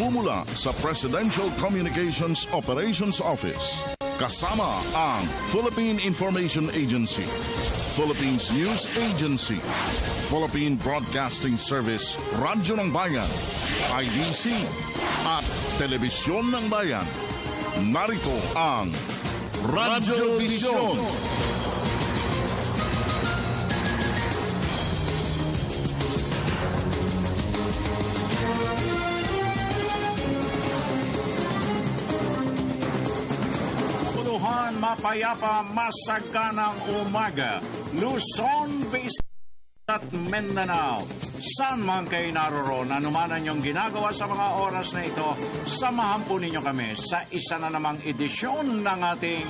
Nagmumula sa Presidential Communications Operations Office. Kasama ang Philippine Information Agency, Philippines News Agency, Philippine Broadcasting Service, Radyo ng Bayan, IDC, at Telebisyon ng Bayan. Narito ang Radyo Vision. Mapayapa, masaganang umaga, Luzon, Visayas at Mindanao. Saan man kayo naroon, anuman ang inyong ginagawa sa mga oras na ito, samahan po ninyo kami sa isa na namang edisyon ng ating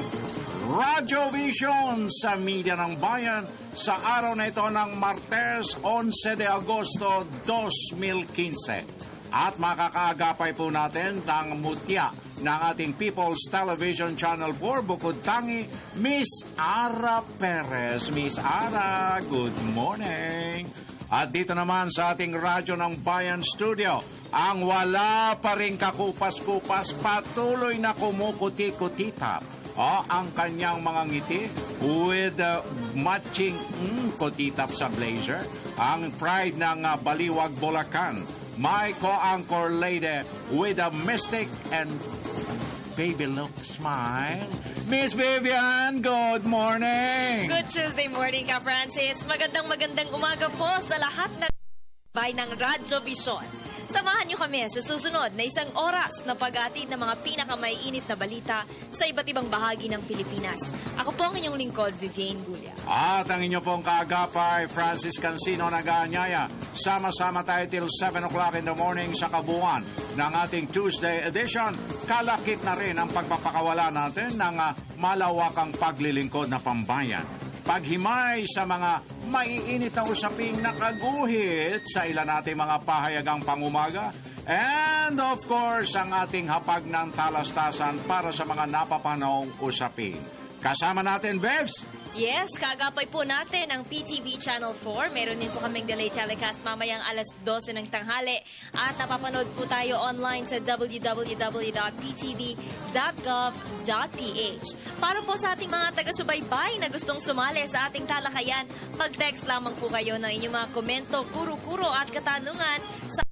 Radyo Vision sa Media ng Bayan sa araw na ito ng Martes, 11 de Agosto, 2015. At makakaagapay po natin ng mutya ng ating People's Television Channel 4, bukod tangi, Miss Ara Perez. Miss Ara, good morning. At dito naman sa ating Radyo ng Bayan Studio, ang wala pa rin kakupas-kupas, patuloy na kumukuti-kutita ang kanyang mga ngiti with matching kutitap sa blazer, ang pride ng Baliwag, Bulacan, my co-anchor lady with a mystic and baby look smile, Miss Vivian, good morning! Good Tuesday morning ka, Francis. Magandang umaga po sa lahat ng bay ng Radyo Vision. Samahan niyo kami sa susunod na isang oras na pag-aatid ng mga pinakamaiinit na balita sa iba't ibang bahagi ng Pilipinas. Ako po ang inyong lingkod, Vivian Gulia. At ang inyo pong kaagapay, Francis Cancino nag-aanyaya. Sama-sama tayo till 7 o'clock in the morning sa kabuuan ng ating Tuesday edition. Kalakip na rin ang pagpapakawala natin ng malawakang paglilingkod na pambayan. Paghimay sa mga maiinit na usaping nakaguhit sa ilan nating mga pahayagang pangumaga. And of course, ang ating hapag ng talastasan para sa mga napapanahong usapin. Kasama natin, Bebs! Yes, kagapay po natin ang PTV Channel 4. Meron din po kaming delay telecast mamayang alas 12 ng tanghali. At napapanood po tayo online sa www.ptv.gov.ph. Para po sa ating mga taga-subaybay na gustong sumali sa ating talakayan, mag-text lamang po kayo ng inyong mga komento, kuro-kuro at katanungan sa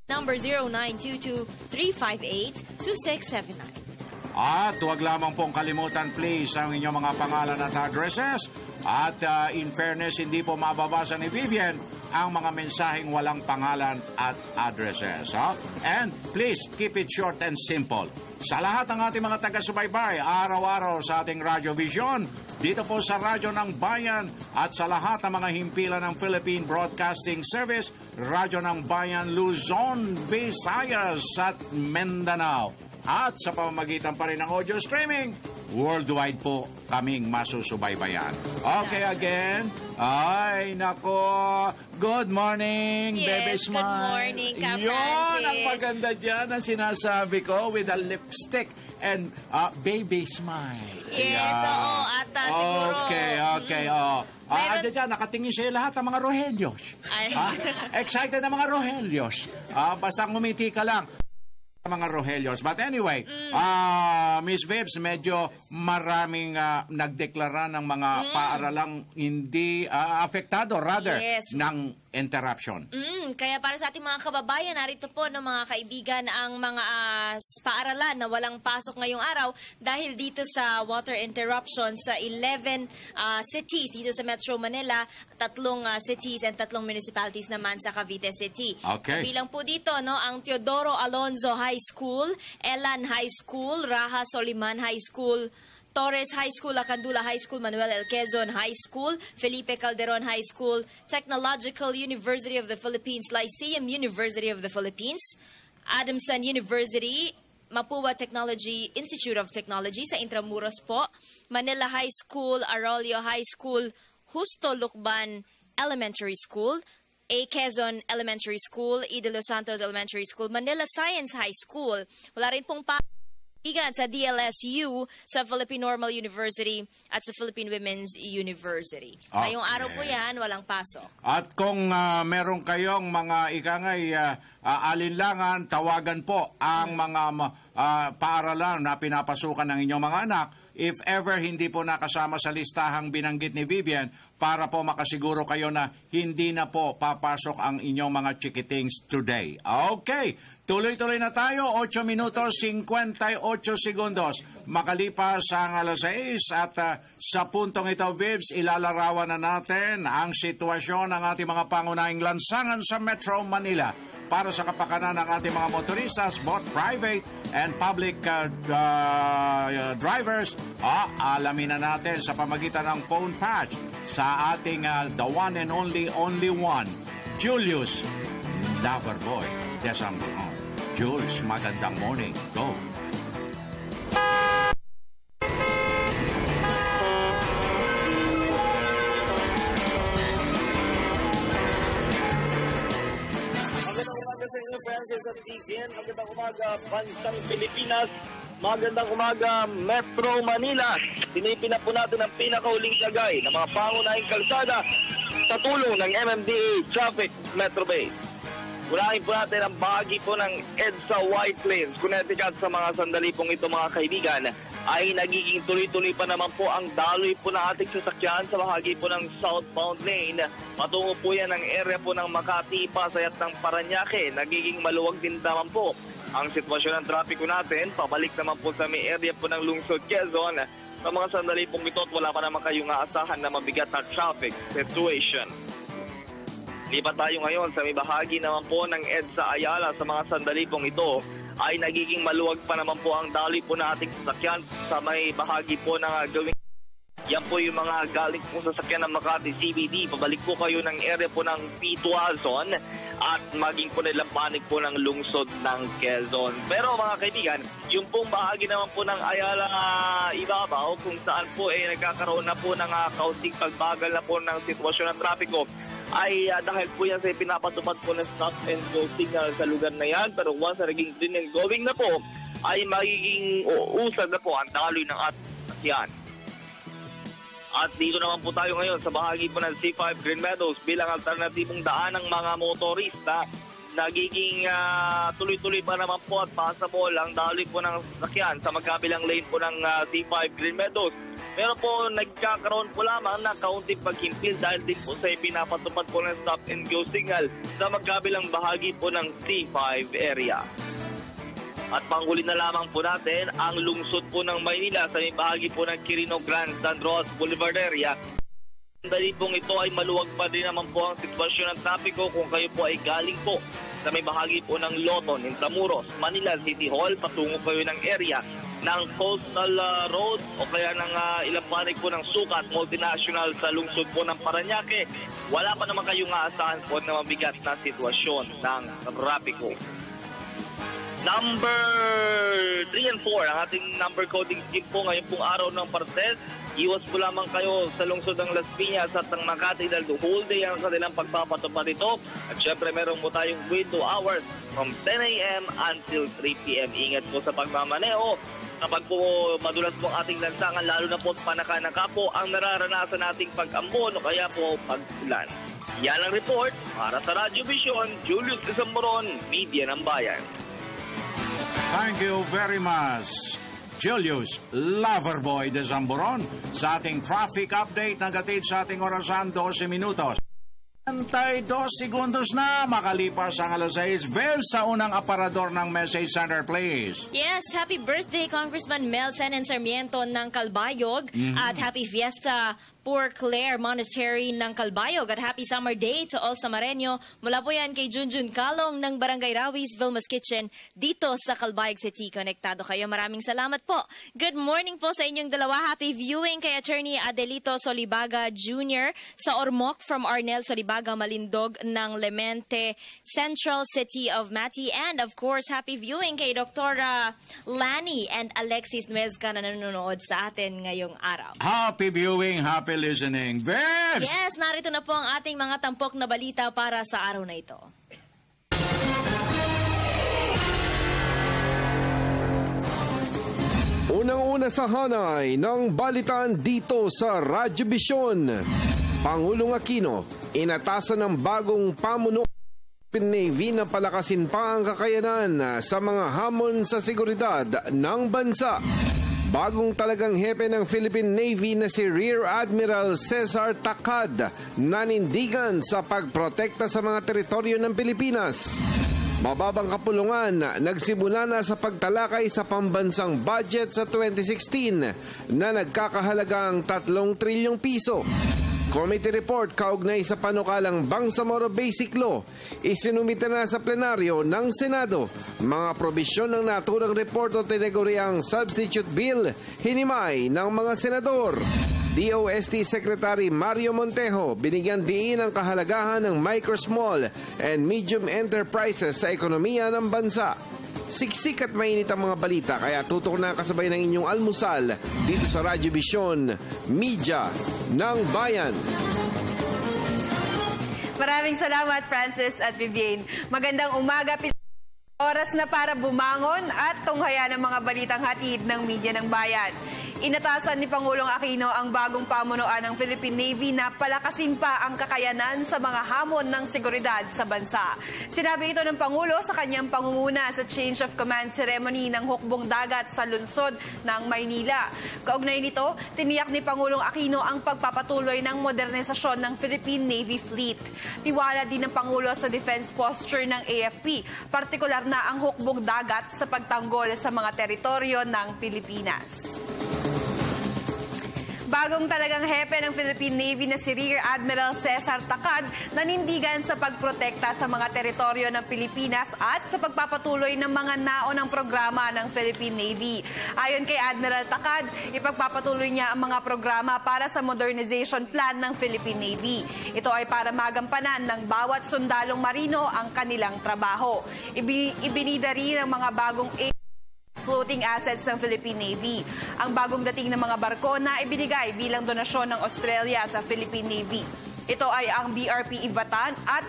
number 0922-358-2679. At huwag lamang pong kalimutan please ang inyong mga pangalan at addresses. At in fairness, hindi po mababasa ni Vivian ang mga mensaheng walang pangalan at addresses. And please, keep it short and simple. Sa lahat ng ating mga taga-subaybay, araw-araw sa ating Radyo Vision, dito po sa Radyo ng Bayan at sa lahat ng mga himpilan ng Philippine Broadcasting Service, Radyo ng Bayan, Luzon, Visayas at Mindanao. At sa pamamagitan pa rin ng audio streaming, worldwide po kaming masusubaybayan. Okay, again. Ay, nako. Good morning, Bebe Yes, Smile. good morning ka, Yun, Francis. ang maganda dyan ang sinasabi ko with a lipstick and baby smile. Yes, Ayan. oo. At siguro... Okay. Meron- Dyan, nakatingin sa'yo lahat ng mga Rohelios. Ay. Excited na mga Rohelios. Basta ngumiti ka lang. Mga Rohelios. But anyway, Miss Vibs, medyo maraming nagdeklara ng mga paaralang hindi apektado, rather, Yes. ng interruption. Kaya para sa ating mga kababayan, narito po ng mga kaibigan ang mga paaralan na walang pasok ngayong araw dahil dito sa water interruption sa 11 cities dito sa Metro Manila, 3 cities and 3 municipalities naman sa Cavite City. Okay. Kabilang po dito ang Teodoro Alonzo High School, Elan High School, Raha Soliman High School, Torres High School, Acandula High School, Manuel L. Quezon High School, Felipe Calderon High School, Technological University of the Philippines, Lyceum University of the Philippines, Adamson University, Mapua Technology Institute of Technology sa Intramuros po, Manila High School, Arroyo High School, Justo Lucban Elementary School, A. Quezon Elementary School, E. De Los Santos Elementary School, Manila Science High School. Wala rin pong Igan sa DLSU, sa Philippine Normal University, at sa Philippine Women's University. Okay. Ngayong araw po yan, walang pasok. At kung meron kayong mga ikangay alinlangan, tawagan po ang mga paaralan na pinapasukan ng inyong mga anak. If ever hindi po nakasama sa listahang binanggit ni Vivian, para po makasiguro kayo na hindi na po papasok ang inyong mga chikitings today. Okay, tuloy-tuloy na tayo. 8 minutos 58 segundos. Makalipas ang alas 6 at sa puntong ito, Vibs, ilalarawan na natin ang sitwasyon ng ating mga pangunahing lansangan sa Metro Manila para sa kapakanan ng ating mga motoristas, both private and public drivers. Alamin na natin sa pamagitan ng phone patch sa ating the one and only one, Julius Loverboy Desambron. Jules, magandang morning. Go! Magandang umaga, Bansang Pilipinas. Magandang umaga, Metro Manila. Pinipina po natin ang pinakauling lagay ng mga pangunahing kalsada sa tulong ng MMDA Traffic Metro Base. Unahin po natin ang bahagi po ng EDSA White Plains, Connecticut. Sa mga sandali pong ito, mga kaibigan, ay nagiging tuloy-tuloy pa naman po ang daloy po ng ating sasakyan sa bahagi po ng southbound lane. Patungo po yan ang area po ng Makati, Pasay at ng Parañaque. Nagiging maluwag din naman po ang sitwasyon ng trapiko natin. Pabalik naman po sa may area po ng Lungsod, Quezon. Sa mga sandali pong ito at wala pa naman kayong aasahan na mabigat na traffic situation. Lipat tayo ngayon sa may bahagi naman po ng EDSA Ayala. Sa mga sandali pong ito ay nagiging maluwag pa naman po ang daloy po na ating sasakyan sa may bahagi po ng gawing. Yan po yung mga galing po sasakyan ng Makati CBD. Pabalik po kayo ng area po ng Pituazon at maging po nilampanig po ng lungsod ng Quezon. Pero mga kaibigan, yung pong bahagi naman po ng Ayala Ibabaw kung saan po nagkakaroon na po ng kaunting pagbagal na po ng sitwasyon ng trapiko ay dahil po yan sa pinapatupad po ng stop and go signal sa lugar na yan. Pero once na naging clean and going na po, ay magiging usad na po ang daloy ng ating sasakyan. At dito naman po tayo ngayon sa bahagi po ng C5 Green Meadows bilang alternatibong daan ng mga motorista. Nagiging tuloy-tuloy pa naman po at passable ang daloy po ng sasakyan sa magkabilang lane po ng C5 Green Meadows. Pero po nagkakaroon po lamang na kaunting paghimpil dahil din po sa pinapatupad po ng stop and go signal sa magkabilang bahagi po ng C5 area. At panghuli na lamang po natin ang lungsod po ng Maynila sa may bahagi po ng Quirino Grand San Roque Boulevard area. Dali pong ito ay maluwag pa din naman po ang sitwasyon ng trapiko kung kayo po ay galing po sa may bahagi po ng Loton, Intramuros, Manila City Hall, patungo kayo ng area ng Coastal Road o kaya ng ilang panig po ng Sukat Multinational sa lungsod po ng Parañaque. Wala pa naman kayong aasahan po na mabigat na sitwasyon ng trapiko. Number 3 and 4, ang ating number coding scheme po ngayon pong araw ng Martes. Iwas po lamang kayo sa lungsod ng Las Piñas at ng Makati dahil the whole day ang kanilang pagpapatupad ito. At syempre meron po tayong wait 2 hours from 10 a.m. until 3 p.m. Ingat po sa pagmamaneho. Kapag po madulas po ang ating lansangan, lalo na po panaka-naka po ang nararanasan nating pag-ambon o kaya po pag-ulan. Yan ang report para sa Radyo Vision, Julius Desambron, Media ng Bayan. Thank you very much, Julius Loverboy Desambron, sa ating traffic update na gatid sa ating orasan 12 minutos. 32 segundos na makalipas ang alas 6. Vel, sa unang aparador ng message center, please. Yes, happy birthday Congressman Mel Senen Sarmiento ng Calbayog at happy fiesta Poor Claire Monastery ng Calbayog at happy summer day to all Samareño. Mula po yan kay Junjun Kalong ng Barangay Rawis, Vilmas Kitchen dito sa Calbayog City. Konektado kayo. Maraming salamat po. Good morning po sa inyong dalawa. Happy viewing kay Attorney Adelito Solibaga Jr. sa Ormoc from Arnel Solibaga Malindog ng Lemente, Central City of Mati. And of course, happy viewing kay Dr. Lani and Alexis Nuezca na nanonood sa atin ngayong araw. Happy viewing, happy listening. Vebs! Yes, narito na po ang ating mga tampok na balita para sa araw na ito. Unang-una sa hanay ng balitaan dito sa Radyo Vision. Pangulong Aquino, inatasan ng bagong pamunuan ng Navy na palakasin pa ang kakayanan sa mga hamon sa seguridad ng bansa. Bagong talagang hepe ng Philippine Navy na si Rear Admiral Cesar Takad nanindigan sa pagprotekta sa mga teritoryo ng Pilipinas. Mababang kapulungan, nagsimula na sa pagtalakay sa pambansang budget sa 2016 na nagkakahalagang 3 trilyong piso. Committee report kaugnay sa panukalang Bangsamoro Basic Law, isinumite na sa plenaryo ng Senado. Mga probisyon ng naturang report o tinaguriang substitute bill, hinimay ng mga senador. DOST Secretary Mario Montejo, binigyan diin ang kahalagahan ng micro, small, and medium enterprises sa ekonomiya ng bansa. Siksik at mainit ang mga balita, kaya tutok na kasabay ng inyong almusal dito sa Radyo Vision, Media ng Bayan. Maraming salamat, Francis at Vivienne. Magandang umaga. Oras na para bumangon at tunghayan ang mga balitang hatid ng Media ng Bayan. Inatasan ni Pangulong Aquino ang bagong pamunuan ng Philippine Navy na palakasin pa ang kakayanan sa mga hamon ng seguridad sa bansa. Sinabi ito ng Pangulo sa kanyang pangunguna sa Change of Command Ceremony ng hukbong dagat sa lungsod ng Maynila. Kaugnay nito, tiniyak ni Pangulong Aquino ang pagpapatuloy ng modernisasyon ng Philippine Navy Fleet. Tiwala din ng Pangulo sa defense posture ng AFP, partikular na ang hukbong dagat sa pagtanggol sa mga teritoryo ng Pilipinas. Bagong talagang hepe ng Philippine Navy na si Rear Admiral Cesar Takad nanindigan sa pagprotekta sa mga teritoryo ng Pilipinas at sa pagpapatuloy ng mga naonang programa ng Philippine Navy. Ayon kay Admiral Takad, ipagpapatuloy niya ang mga programa para sa modernization plan ng Philippine Navy. Ito ay para magampanan ng bawat sundalong marino ang kanilang trabaho. Ibinida rin ang mga bagong floating assets ng Philippine Navy. Ang bagong dating ng mga barko na ibinigay bilang donasyon ng Australia sa Philippine Navy. Ito ay ang BRP Ivatan at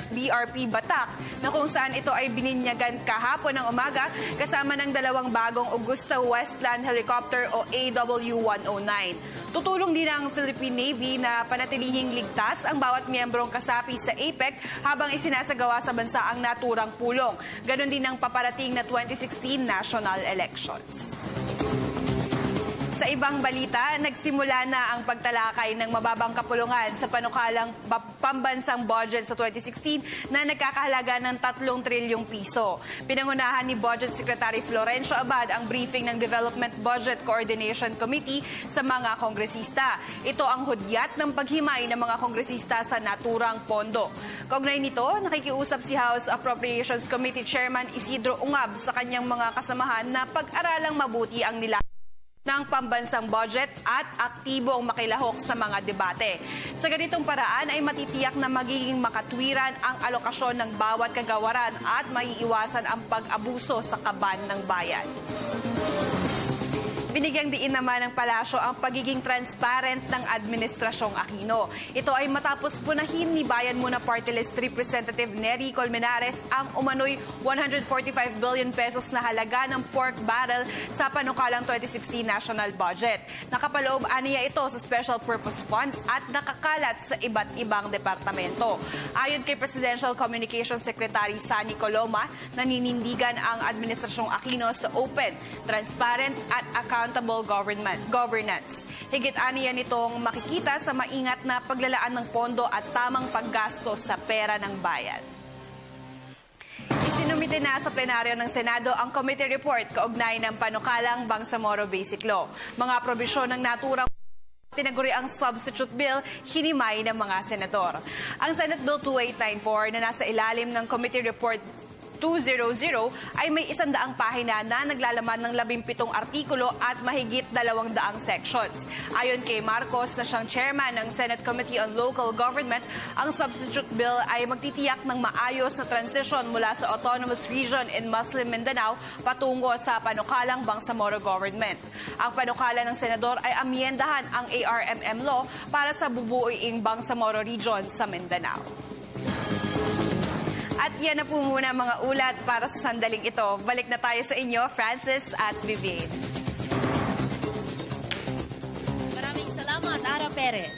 BRP Batak na kung saan ito ay bininyagan kahapon ng umaga kasama ng 2 bagong Augusta Westland Helicopter o AW-109. Tutulong din ang Philippine Navy na panatilihing ligtas ang bawat miyembrong kasapi sa APEC habang isinasagawa sa bansa ang naturang pulong. Ganon din ang paparating na 2016 national elections. Sa ibang balita, nagsimula na ang pagtalakay ng mababang kapulungan sa panukalang pambansang budget sa 2016 na nagkakahalaga ng 3 trilyong piso. Pinangunahan ni Budget Secretary Florencio Abad ang briefing ng Development Budget Coordination Committee sa mga kongresista. Ito ang hudyat ng paghimay ng mga kongresista sa naturang pondo. Kaugnay nito, nakikiusap si House Appropriations Committee Chairman Isidro Ungab sa kanyang mga kasamahan na pag-aralang mabuti ang nila ng pambansang budget at aktibong makilahok sa mga debate. Sa ganitong paraan ay matitiyak na magiging makatwiran ang alokasyon ng bawat kagawaran at maiiwasan ang pag-abuso sa kaban ng bayan. Binigyang diin naman ng palasyo ang pagiging transparent ng Administrasyong Aquino. Ito ay matapos punahin ni Bayan Muna Party List Representative Nery Colmenares ang umano'y 145 billion pesos na halaga ng pork barrel sa panukalang 2016 national budget. Nakapaloob aniya ito sa Special Purpose Fund at nakakalat sa iba't ibang departamento. Ayon kay Presidential Communications Secretary Sani Coloma, naninindigan ang Administrasyong Aquino sa open, transparent at accountable governance. Higit aniya nitong makikita sa maingat na paglalaan ng pondo at tamang paggasto sa pera ng bayan. Isinumite na sa plenaryo ng Senado ang committee report kaugnay ng panukalang Bangsamoro Basic Law. Mga probisyon ng naturang tinaguri ang substitute bill, hinimay ng mga senador. Ang Senate Bill 2894 na nasa ilalim ng committee report 200 ay may 100 pahina na naglalaman ng 17 artikulo at mahigit 200 sections. Ayon kay Marcos na siyang chairman ng Senate Committee on Local Government, ang substitute bill ay magtitiyak ng maayos na transition mula sa Autonomous Region in Muslim Mindanao patungo sa panukalang Bangsamoro Government. Ang panukala ng senador ay amyendahan ang ARMM law para sa bubuoing Bangsamoro Region sa Mindanao. At yan na po muna mga ulat para sa sandaling ito. Balik na tayo sa inyo, Francis at Vivienne. Perez.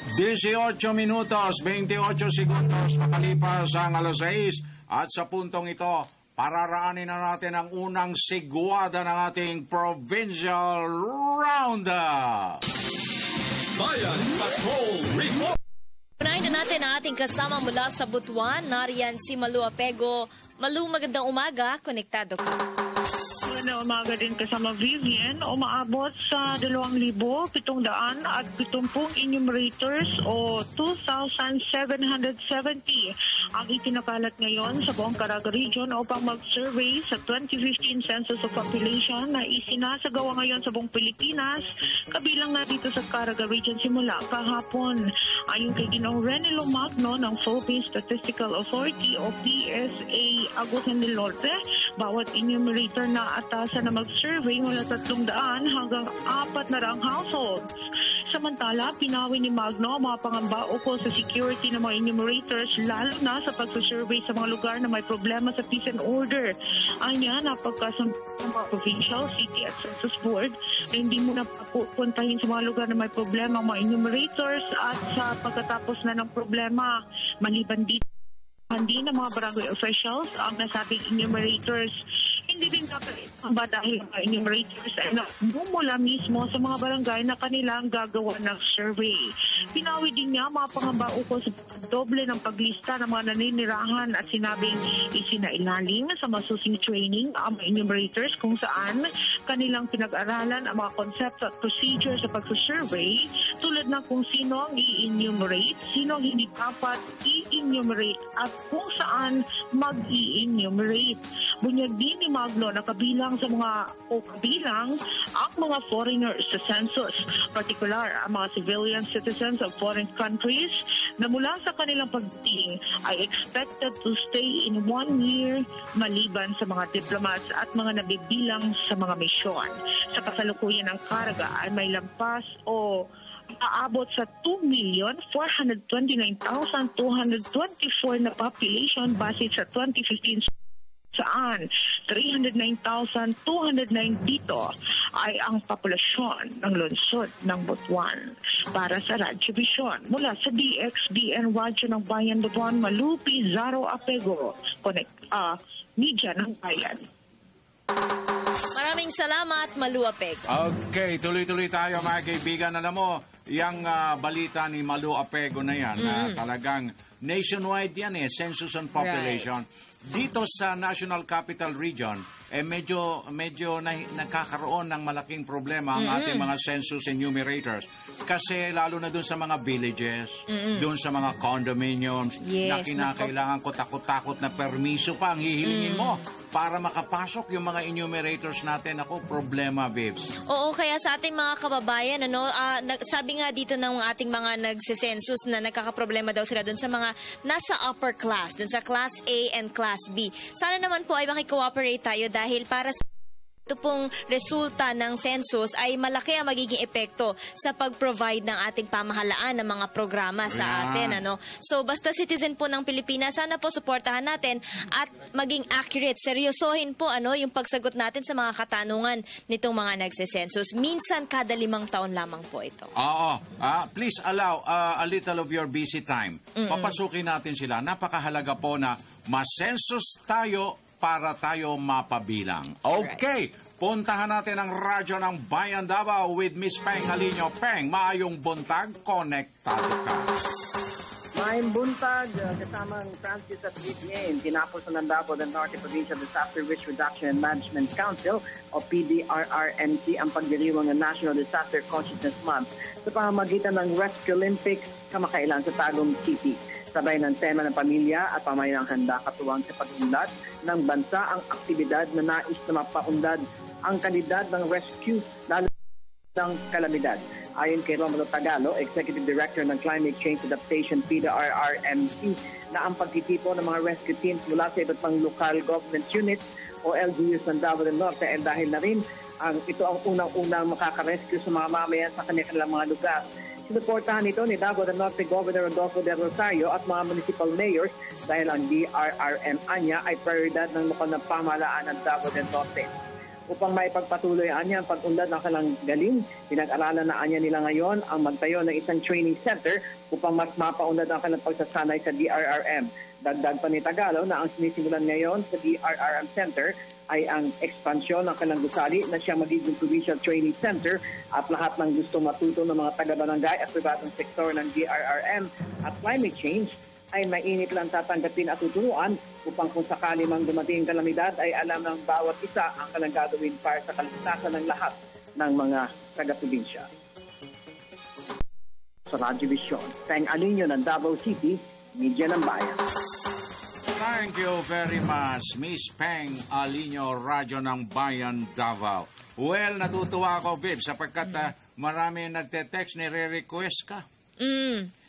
18 minutos, 28 segundos makalipas ang alas 6 at sa puntong ito, pararaanin na natin ang unang sigwada ng ating Provincial Roundup. Bayan Patrol Report. Unahin na natin ang ating kasama mula sa Butuan. Nariyan si Malu Apego. Malu, magandang umaga. Konektado ka. Magandang umaga din kasama Vivian. Umaabot sa 2,770 enumerators o 2,770 ang itinakalat ngayon sa buong Caraga Region upang mag-survey sa 2015 Census of Population na isinasagawa ngayon sa buong Pilipinas, kabilang na dito sa Caraga Region simula kahapon. Ayon kay Ginoong Rene Lomagno ng Philippine Statistical Authority o PSA Agusan del Norte, bawat enumerator na atasan na mag-survey mula 300 hanggang 400 households. Samantala, pinawi ni Magno ang mga pangamba ukol sa security ng mga enumerators, lalo na sa pagsusurvey sa mga lugar na may problema sa peace and order. Anya, napagkasunod ng mga provincial, city at census board na hindi muna pupuntahin sa mga lugar na may problema ang mga enumerators at sa pagkatapos na ng problema. Maliban dito, hindi ng mga barangay officials ang nasabing enumerators. Hindi din ba dahil ang enumerators ay namumula mismo sa mga barangay na kanilang gagawa ng survey. Pinawi din niya mga pangamba ukol sa doble ng paglista ng mga naninirahan at sinabing isinailalim sa masusing training ang mga enumerators kung saan kanilang pinag-aralan ang mga konsepto at procedure sa pagsusurvey tulad ng kung sino ang i-enumerate, sino ang hindi dapat i-enumerate at kung saan mag-i-enumerate. Bunyag din ni Magno na kabilang ang mga foreigners sa census, particular ang mga civilian citizens of foreign countries na mula sa kanilang pagdating ay expected to stay in 1 year maliban sa mga diplomats at mga nabibilang sa mga misyon. Sa kasalukuyan ng Caraga ay may lampas o aabot sa 2,429,224 na population base sa 2015 saan 309,209 dito ay ang populasyon ng lungsod ng Butuan. Para sa Radyo Vision, mula sa DXBN Radyo ng Bayan Butuan, Malu Pizarro Apego, Media ng Bayan. Maraming salamat, Malu Apego. Okay, tuloy-tuloy tayo mga kaibigan. Alam mo, yung balita ni Malu Apego na yan, talagang nationwide yan census and population. Right. Dito sa National Capital Region, medyo nakakaroon ng malaking problema ang ating mga census enumerators. Kasi lalo na doon sa mga villages, doon sa mga condominiums, na kinakailangan ko takot-takot na permiso pa ang hihilingin mo para makapasok yung mga enumerators natin. Ako, problema, babes. Oo, kaya sa ating mga kababayan, sabi nga dito ng ating mga nagsisensus na nagkakaproblema daw sila doon sa mga nasa upper class, doon sa Class A and Class B. Sana naman po ay makikooperate tayo dahil para sa ito pong resulta ng census ay malaki ang magiging epekto sa pag-provide ng ating pamahalaan ng mga programa sa atin. So, basta citizen po ng Pilipinas, sana po suportahan natin at maging accurate. Seryosohin po yung pagsagot natin sa mga katanungan nitong mga nagsisensus. Minsan, kada 5 taon lamang po ito. Oo. Please allow a little of your busy time. Papasukin natin sila. Napakahalaga po na ma-census tayo para tayo mapabilang. Okay, puntahan natin ang radyo ng Bayan Davao with Miss Peng Alinio. Peng, maayong buntag, konektado ka. Maayong buntag, kasamang Francis at Vivian, tinapos na ng Davao del Norte Provincial Disaster Risk Reduction and Management Council o PDRRMC ang pagdiriwang ng National Disaster Consciousness Month sa pamamagitan ng Rescue Olympics kamakailan sa Tagum City. Sabay ng tema ng pamilya at pamayalang handa katuwang sa pag-unlad ng bansa ang aktibidad na nais na mapaunlad ang kalidad ng rescue lalo ng kalamidad. Ayon kay Romulo Tagalo, Executive Director ng Climate Change Adaptation PDRRMC, na ang pagtitipon ng mga rescue teams mula sa iba't pang local government units o LGUs ng Davao del Norte ay dahil na rin ito ang unang-unang makaka-rescue sa mga mamayan sa kanilang mga lugar. Sinuportahan ito ni Davao del Norte Governor Rodolfo del Rosario at mga municipal mayors dahil ang DRRM anya ay prioridad ng lokal na pamahalaan ng Davao del Norte. upang maipagpatuloy anya ang pag-unlad ng kanilang galing. Pinag-aralan na anya nila ngayon ang magtayo ng isang training center upang mas mapaunlad ang kanilang pagsasanay sa DRRM. Dagdag pa ni Tagalog na ang sinisimulan ngayon sa DRRM Center ay ang ekspansyon ng kanilang gusali na siyang magiging provincial training center at lahat ng gusto matuto ng mga taga-barangay at pribadong sektor ng DRRM at climate change ay mainit lang tatanggapin at tuturuan upang kung sakali mang dumating kalamidad ay alam ng bawat isa ang kanilang gagawin para sa kaligtasan ng lahat ng mga taga-probinsya. Sa Radyo Vision, Peng Alinyo ng Davao City, Media ng Bayan. Thank you very much, Miss Peng Alinyo, Radyo ng Bayan, Davao. Well, natutuwa ako, Viv, sapagkat marami nagte-text, nire-request ka.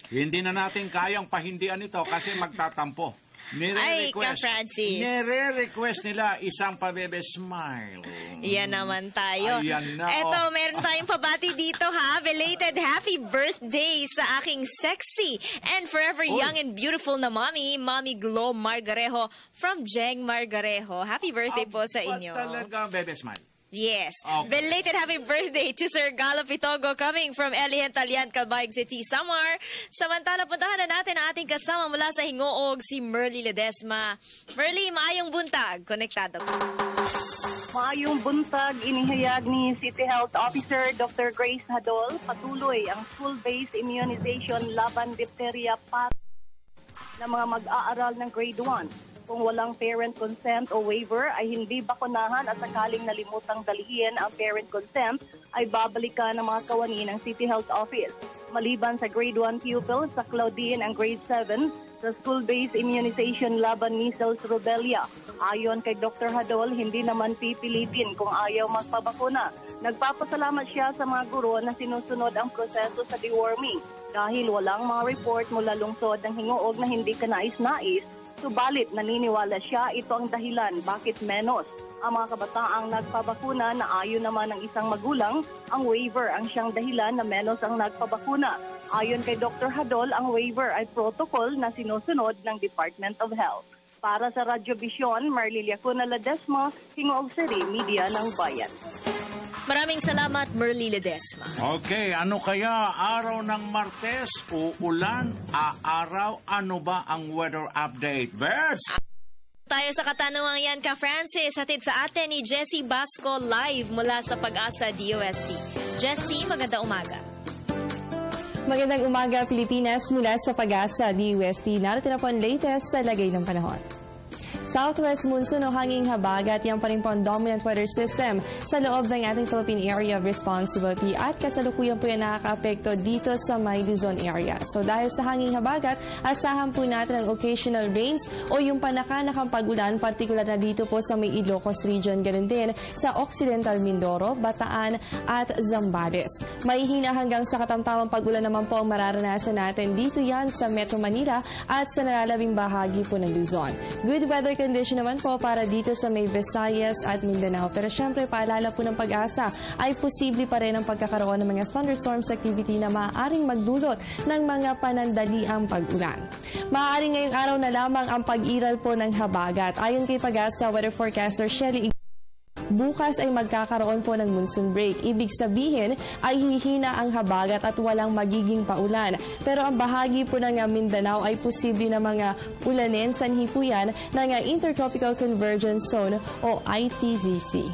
Hindi na natin kayang pahindian ito kasi magtatampo. Ay, Ka-Francis. Nire-request nila isang pabebe smile. Yan naman tayo. Ayan na, Eto, meron tayong pabati dito ha. Belated happy birthday sa aking sexy and forever young and beautiful na mommy, Mommy Glo Margarejo from Jeng Margarejo. Happy birthday po sa inyo. Talaga, bebe smile. Yes. Okay. Belated happy birthday to Sir Galo Pitogo coming from Elihen Talian, Calbayog City, Samar. Samantala, puntahan na natin ang ating kasama mula sa Hingoog, si Merly Ledesma. Merly, maayong buntag. Konektado. Maayong buntag, inihayag ni City Health Officer Dr. Grace Hadol. Patuloy ang school-based immunization laban diphtheria ng mga mag-aaral ng grade 1. Kung walang parent consent o waiver ay hindi bakunahan at sakaling nalimutang dalhin ang parent consent ay babalikan ng mga kawani ng City Health Office. Maliban sa grade 1 pupils sa Claudine ang grade 7 sa school-based immunization laban measles rubella. Ayon kay Dr. Hadol, hindi naman pipilitin kung ayaw magpabakuna. Nagpapasalamat siya sa mga guro na sinusunod ang proseso sa deworming dahil walang mga report mula lungsod ng Hingoog na hindi kanais-nais. Subalit, naniniwala siya ito ang dahilan bakit menos ang mga kabataang nagpabakuna na ayon naman ng isang magulang, ang waiver ang siyang dahilan na menos ang nagpabakuna. Ayon kay Dr. Hadol, ang waiver ay protocol na sinusunod ng Department of Health. Para sa Radyo Vision, Marlilia Cuna Ledesma, Hingoog City, Media ng Bayan. Maraming salamat, Merly Ledesma. Okay, ano kaya araw ng Martes? Uulan, aaraw, ano ba ang weather update? Verbs! Tayo sa katanungan yan, Ka-Francis. Hatid sa atin ni Jessie Basco live mula sa Pag-asa DOST. Jessie, magandang umaga. Magandang umaga, Pilipinas, mula sa Pag-asa DOST. Narito na po ang latest sa lagay ng panahon. Southwest monsoon o hanging habagat, yan pa rin po ang dominant weather system sa loob ng ating Philippine Area of Responsibility at kasalukuyan po yan nakaka-apekto dito sa may Luzon area. So dahil sa hanging habagat, asahan po natin ang occasional rains o yung panakanakang pag-ulan, partikular na dito po sa may Ilocos region, ganun din sa Occidental Mindoro, Bataan at Zambales. May hina hanggang sa katamtamang pag-ulan naman po ang mararanasan natin dito yan sa Metro Manila at sa nalalabing bahagi po ng Luzon. Good weather condition naman po para dito sa may Visayas at Mindanao. Pero syempre, paalala po ng Pag-asa ay posible pa rin ang pagkakaroon ng mga thunderstorms activity na maaaring magdulot ng mga panandaliang pag-ulan. Maaaring ngayong araw na lamang ang pag-iral po ng habagat. Ayon kay Pag-asa weather forecaster Shelly, bukas ay magkakaroon po ng monsoon break. Ibig sabihin ay hihina ang habagat at walang magiging paulan. Pero ang bahagi po ng Mindanao ay posible na mga ulanin sanhi po yan ng Intertropical Convergence Zone o ITZC.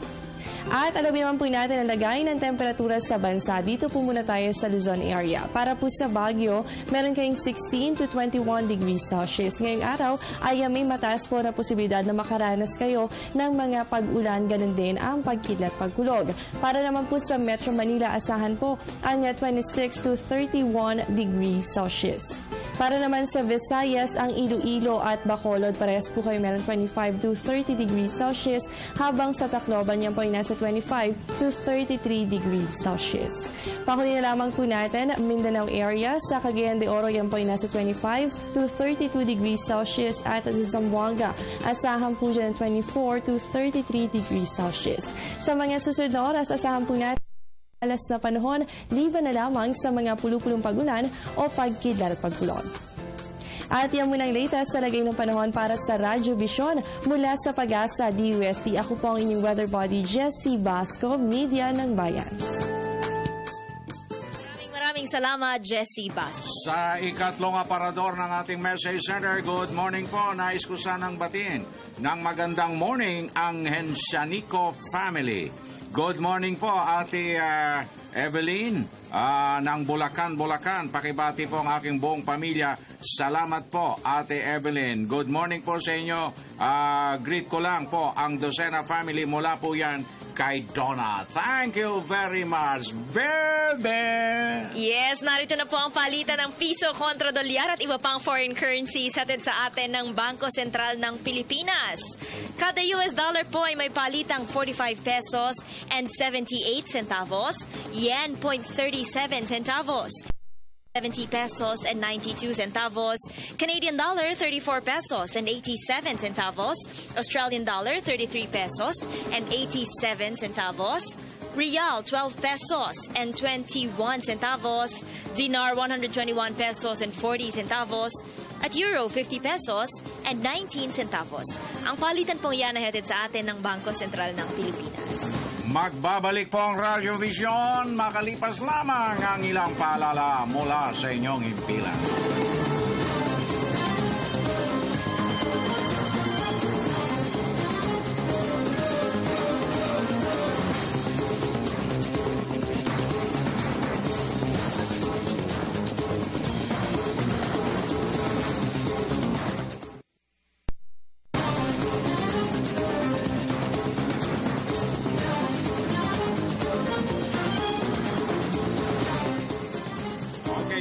At alamin naman po natin ang lagay ng temperatura sa bansa. Dito po muna tayo sa Luzon area. Para po sa Baguio, meron kayong 16 to 21 degrees Celsius. Ngayong araw ay may mataas po na posibilidad na makaranas kayo ng mga pag-ulan, ganun din ang pagkidlat pagkulog. Para naman po sa Metro Manila, asahan po ang 26 to 31 degrees Celsius. Para naman sa Visayas, ang Iloilo at Bacolod, parehas po kayo meron 25 to 30 degrees Celsius, habang sa Tacloban yan po ay nasa 25 to 33 degrees Celsius. Pakuli na lamang po natin, Mindanao area, sa Cagayan de Oro yan po ay nasa 25 to 32 degrees Celsius, at sa Zamboanga, asahan po dyan 24 to 33 degrees Celsius. Sa mga susunod na oras, asahan po natin alas na panahon, liban na lamang sa mga pulupulong pag-ulan o pagkidlat at pagkulog. At yan muna ang latest sa lagay ng panahon para sa Radyo Vision mula sa Pag-asa DUST. Ako po ang inyong weather body, Jessie Basco, Media ng Bayan. Maraming salamat, Jessie Basco. Sa ikatlong aparador ng ating message center, good morning po. Nais ko sanang batiin ng magandang morning ang Hensianico family. Good morning po, Ate Evelyn ng Bulacan. Pakibati po ang aking buong pamilya. Salamat po, Ate Evelyn. Good morning po sa inyo. Greet ko lang po ang Docena family mula po yan kay Donna. Thank you very much, baby! Yes, narito na po ang palitan ng piso kontra dolyar at iba pang foreign currencies hatid sa atin ng Bangko Sentral ng Pilipinas. Kada US dollar po ay may palitang 45 pesos and 78 centavos, yen 0.37 centavos, 70 pesos and 92 centavos, Canadian dollar 34 pesos and 87 centavos, Australian dollar 33 pesos and 87 centavos, Real 12 pesos and 21 centavos, Dinar 121 pesos and 40 centavos, at Euro 50 pesos and 19 centavos. Ang palitan po yan ay hatid sa atin ng Bangko Sentral ng Pilipinas. Magbabalik po ang Radio Vision makalipas lamang ang ilang paalala mula sa inyong himpilan.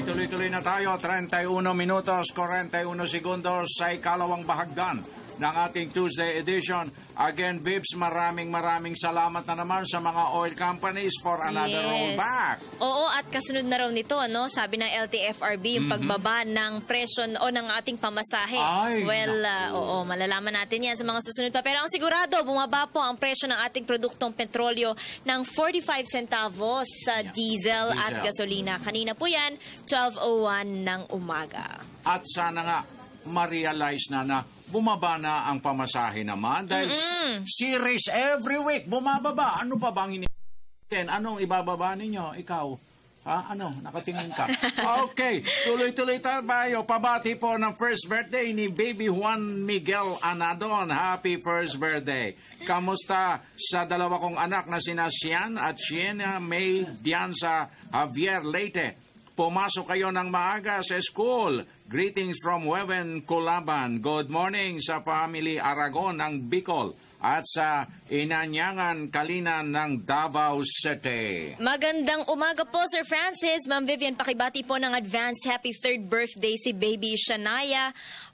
Tuloy-tuloy na tayo, 31 minutos, 41 segundos sa ikalawang bahagdan ng ating Tuesday edition. Again, Vips, maraming salamat na naman sa mga oil companies for another rollback. Oo, at kasunod na raw nito, no? Sabi ng LTFRB, yung pagbaba ng presyo o ng ating pamasahe. Oo, malalaman natin yan sa mga susunod pa. Pero ang sigurado, bumaba po ang presyo ng ating produktong petrolyo ng 45 centavos sa diesel at gasolina. Kanina po yan, 12:01 ng umaga. At sana nga, ma-realize na bumaba na ang pamasahe naman dahil series every week bumababa. Ano pa bang anong ibababa ninyo? Ikaw? Ha? Ano? Nakatingin ka? Okay. Tuloy-tuloy tayo. Pabati po ng first birthday ni Baby Juan Miguel Anadon. Happy first birthday. Kamusta sa dalawa kong anak na sina Sian at Sienna May Dianza Javier Leite? Pumasok kayo ng maaga sa school. Greetings from Wewen Culaban. Good morning sa family Aragon ng Bicol at sa Inanyangan Kalinan ng Davao City. Magandang umaga po, Sir Francis. Ma'am Vivian, pakibati po ng advanced happy third birthday si Baby Shania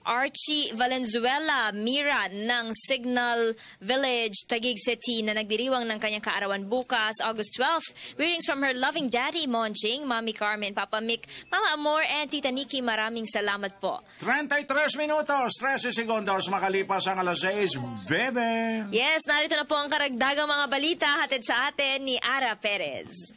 Archie Valenzuela Mira ng Signal Village, Taguig City na nagdiriwang ng kanyang kaarawan bukas, August 12th. Greetings from her loving daddy, Monching, Mami Carmen, Papa Mick, Mama Amor, and Tita Nikki. Maraming salamat po. 33 minutos, 13 segundos makalipas ang alas 6. Bebe! Yes, narito na po ang karagdagang mga balita hatid sa atin ni Ara Perez.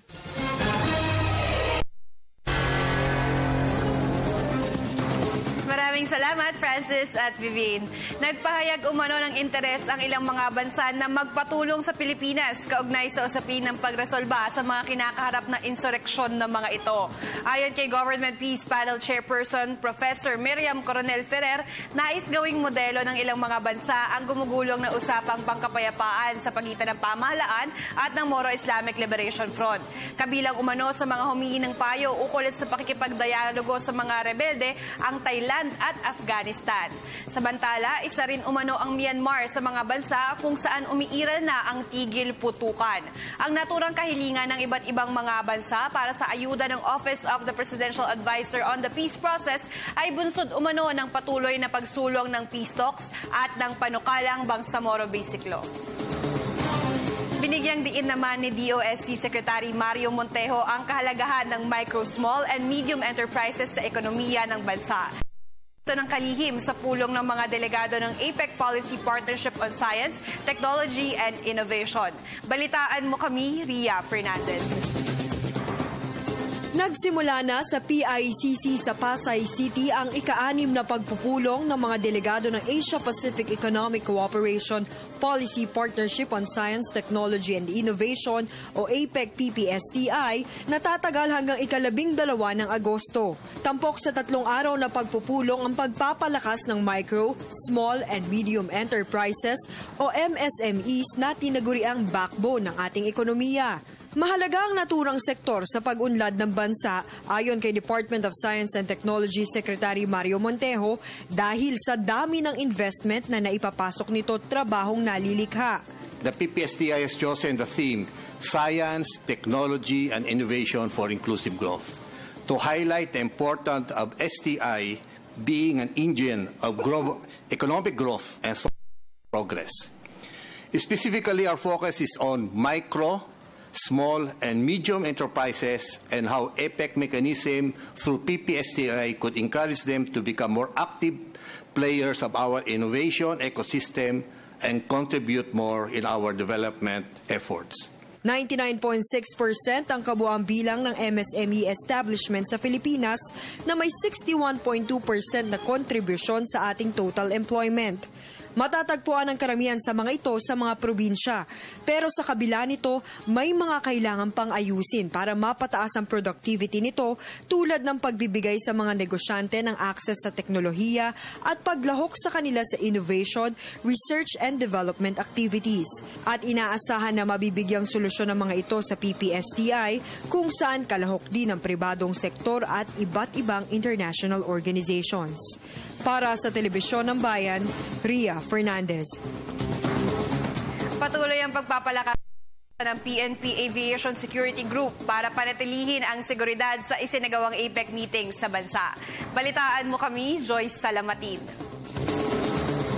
Maraming salamat, Francis at Vivine. Nagpahayag umano ng interes ang ilang mga bansa na magpatulong sa Pilipinas kaugnay sa usapin ng pagresolba sa mga kinakaharap na insureksyon ng mga ito. Ayon kay Government Peace Panel Chairperson Professor Miriam Coronel Ferrer, nais gawing modelo ng ilang mga bansa ang gumugulong na usapang pangkapayapaan sa pagitan ng pamahalaan at ng Moro Islamic Liberation Front. Kabilang umano sa mga humingi ng payo ukol sa pakikipagdialogo sa mga rebelde ang Thailand at Afghanistan. Samantala, isa rin umano ang Myanmar sa mga bansa kung saan umiiral na ang tigil putukan. Ang naturang kahilingan ng iba't ibang mga bansa para sa ayuda ng Office of the Presidential Advisor on the Peace Process ay bunsod umano ng patuloy na pagsulong ng peace talks at ng panukalang Bangsamoro Basic Law. Binigyang diin naman ni DOST Secretary Mario Montejo ang kahalagahan ng micro, small, and medium enterprises sa ekonomiya ng bansa. Ito ng kalihim sa pulong ng mga delegado ng APEC Policy Partnership on Science, Technology, and Innovation. Balitaan mo kami, Ria Fernandez. Nagsimula na sa PICC sa Pasay City ang ika-6 na pagpupulong ng mga delegado ng Asia-Pacific Economic Cooperation Policy Partnership on Science, Technology and Innovation o APEC-PPSTI na tatagal hanggang ika-12 ng Agosto. Tampok sa 3 araw na pagpupulong ang pagpapalakas ng micro, small and medium enterprises o MSMEs na tinaguriang backbone ng ating ekonomiya. Mahalaga ang naturang sektor sa pag-unlad ng bansa ayon kay Department of Science and Technology Secretary Mario Montejo dahil sa dami ng investment na naipapasok nito trabahong nalilikha. The PPSTI has chosen the theme Science, Technology and Innovation for Inclusive Growth to highlight the importance of STI being an engine of economic growth and social progress. Specifically, our focus is on micro, small and medium enterprises and how APEC mechanism through PPSTI could encourage them to become more active players of our innovation ecosystem and contribute more in our development efforts. 99.6% ang kabuuang bilang ng MSME establishment sa Pilipinas na may 61.2% na kontribusyon sa ating total employment. Matatagpuan ang karamihan sa mga ito sa mga probinsya. Pero sa kabila nito, may mga kailangan pang ayusin para mapataas ang productivity nito tulad ng pagbibigay sa mga negosyante ng access sa teknolohiya at paglahok sa kanila sa innovation, research and development activities. At inaasahan na mabibigyang solusyon ng mga ito sa PPSTI kung saan kalahok din ang pribadong sektor at iba't ibang international organizations. Para sa Telebisyon ng Bayan, Ria Fernandez. Patuloy ang pagpapalakas ng PNP Aviation Security Group para panatilihin ang seguridad sa isinagawang APEC meeting sa bansa. Balitaan mo kami, Joyce Salamatin.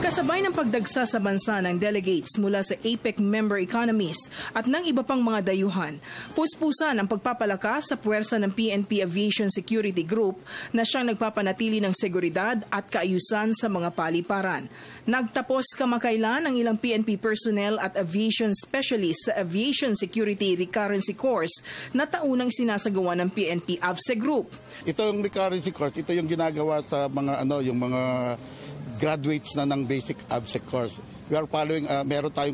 Kasabay ng pagdagsa sa bansa ng delegates mula sa APEC member economies at ng iba pang mga dayuhan, puspusan ang pagpapalakas sa puwersa ng PNP Aviation Security Group na siyang nagpapanatili ng seguridad at kaayusan sa mga paliparan. Nagtapos kamakailan ang ilang PNP personnel at aviation specialists sa Aviation Security Recurrency Course na taunang sinasagawa ng PNP AVSE Group. Ito yung recurrency course, ito yung ginagawa sa mga yung mga graduates na ng basic AVSE course. We are following, meron tayong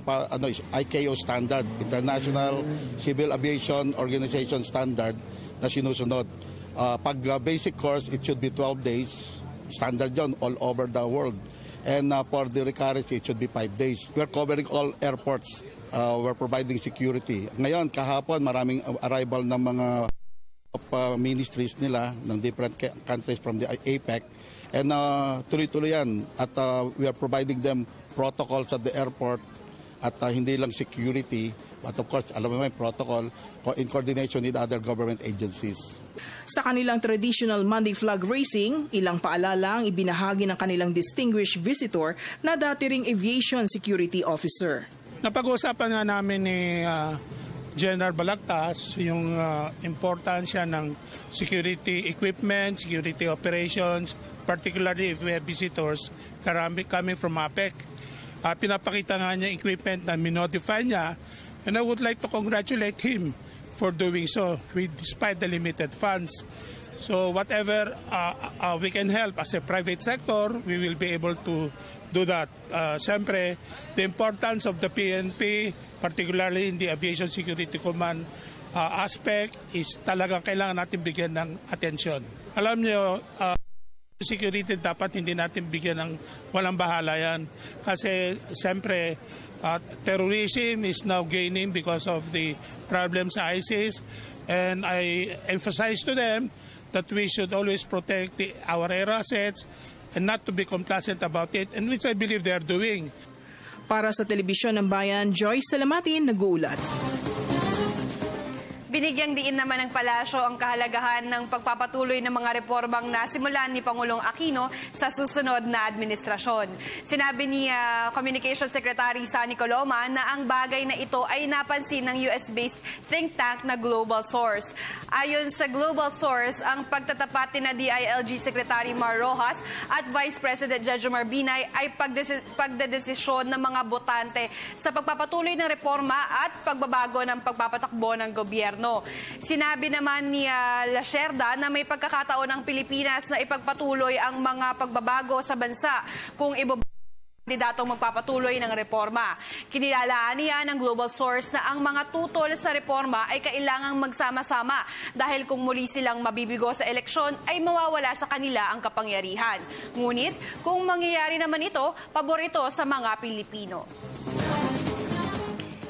ICAO standard, International Civil Aviation Organization standard na sinusunod. Pag basic course, it should be 12 days. Standard yun all over the world. And for the recurrency, it should be 5 days. We are covering all airports. We're providing security. Ngayon, kahapon, maraming arrival ng mga ministries nila ng different countries from the APEC. And tuloy-tuloy yan. At we are providing them protocols at the airport at hindi lang security, but of course, alam mo may protocol in coordination with other government agencies. Sa kanilang traditional Monday flag racing, ilang paalala ang ibinahagi ng kanilang distinguished visitor na dati ring aviation security officer. Napag-uusapan nga namin ni General Balagtas yung importansya ng security equipment, security operations, particularly if we have visitors coming from APEC. Pinapakita nga niya equipment na minodify niya, and I would like to congratulate him for doing so despite the limited funds. So whatever we can help as a private sector, we will be able to do that. Siyempre, the importance of the PNP, particularly in the Aviation Security Command aspect, is talagang kailangan natin bigyan ng atensyon. Alam niyo, security dapat hindi natin bigyan ng walang bahala yan. Kasi siyempre, terrorism is now gaining because of the problems sa ISIS. And I emphasize to them that we should always protect our air assets and not to be complacent about it, and which I believe they are doing. Para sa Telebisyon ng Bayan, Joyce Salamatin, nag-uulat. Binigyang diin naman ng palasyo ang kahalagahan ng pagpapatuloy ng mga reformang nasimulan ni Pangulong Aquino sa susunod na administrasyon. Sinabi ni Communications Secretary Sonny Coloma na ang bagay na ito ay napansin ng US-based think tank na Global Source. Ayon sa Global Source, ang pagtatapat ni DILG Secretary Mar Rojas at Vice President Jejomar Binay ay pagdedesisyon ng mga botante sa pagpapatuloy ng reforma at pagbabago ng pagpapatakbo ng gobyerno. gobyerno. Sinabi naman ni Lacerda na may pagkakataon ng Pilipinas na ipagpatuloy ang mga pagbabago sa bansa kung kandidatong magpapatuloy ng reforma. Kinilalaan niya ng Global Source na ang mga tutol sa reforma ay kailangang magsama-sama dahil kung muli silang mabibigo sa eleksyon ay mawawala sa kanila ang kapangyarihan. Ngunit kung mangyayari naman ito, paborito sa mga Pilipino.